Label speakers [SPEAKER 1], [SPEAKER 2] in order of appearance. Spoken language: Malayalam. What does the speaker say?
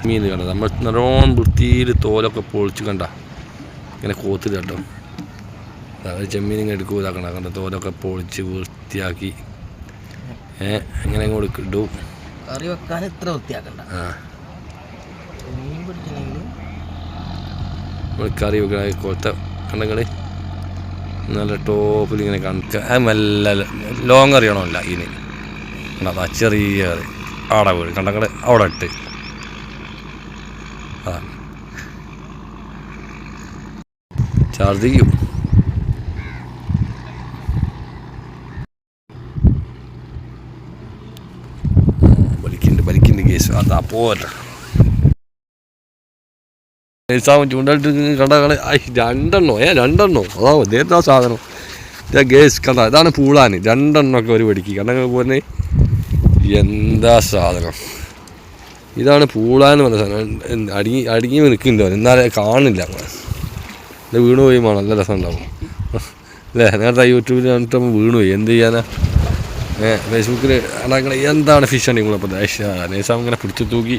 [SPEAKER 1] മീൻ കണ്ട നമ്മൾ നല്ലോണം വൃത്തിയിൽ തോലൊക്കെ പൊളിച്ച് കണ്ട ഇങ്ങനെ കോത്തിൽ കേട്ടോ. അതായത് ചെമ്മീൻ ഇങ്ങനെ എടുക്കും ഇതാക്കണ്ട കണ്ട തോലൊക്കെ പൊളിച്ച് വൃത്തിയാക്കി അങ്ങനെ അങ്ങോട്ട് ഇടും.
[SPEAKER 2] കറി വെക്കാൻ ഇത്ര വൃത്തിയാക്കണ്ട.
[SPEAKER 1] നമ്മൾ കറി വെക്കണ കൊത്ത കണ്ടങ്ങൾ നല്ല ടോപ്പിൽ ഇങ്ങനെ കണക്ക നല്ല ലോങ് അറിയണമല്ല ഇനി കണ്ടാ ചെറിയ കറി ആടെ വീട് കണ്ടങ്ങൾ അവിടെ ഇട്ട് അതാണ് ഛർദിക്കും. വലിക്കുന്നുണ്ട് കേസ് അതാ പോരട്ടെ. ചൂണ്ടായിട്ട് കണ്ടകള് രണ്ടെണ്ണോ അതാ നേരത്തെ ആ സാധനം ഗേസ് കണ്ട ഇതാണ് പൂളാന്. രണ്ടെണ്ണമൊക്കെ ഒരു വെടിക്ക് കണ്ടങ്ങൾ പോലെ എന്താ സാധനം. ഇതാണ് പൂളാന്ന് പറഞ്ഞ സാധനം. അടുങ്ങി നിൽക്കുന്നുണ്ടോ എന്നാലേ കാണില്ല. ഇത് വീണു പോയി നല്ല രസം ഉണ്ടാവും അല്ലേ. നേരത്തെ യൂട്യൂബിൽ കണ്ടിട്ട് വീണു പോയി എന്ത് ചെയ്യാനാ. ഫേസ്ബുക്കിൽ ഉണ്ടാക്കണ എന്താണ് ഫിഷ് ആണ് നിങ്ങളപ്പോൾ നേസം ഇങ്ങനെ പിടിച്ചു തൂക്കി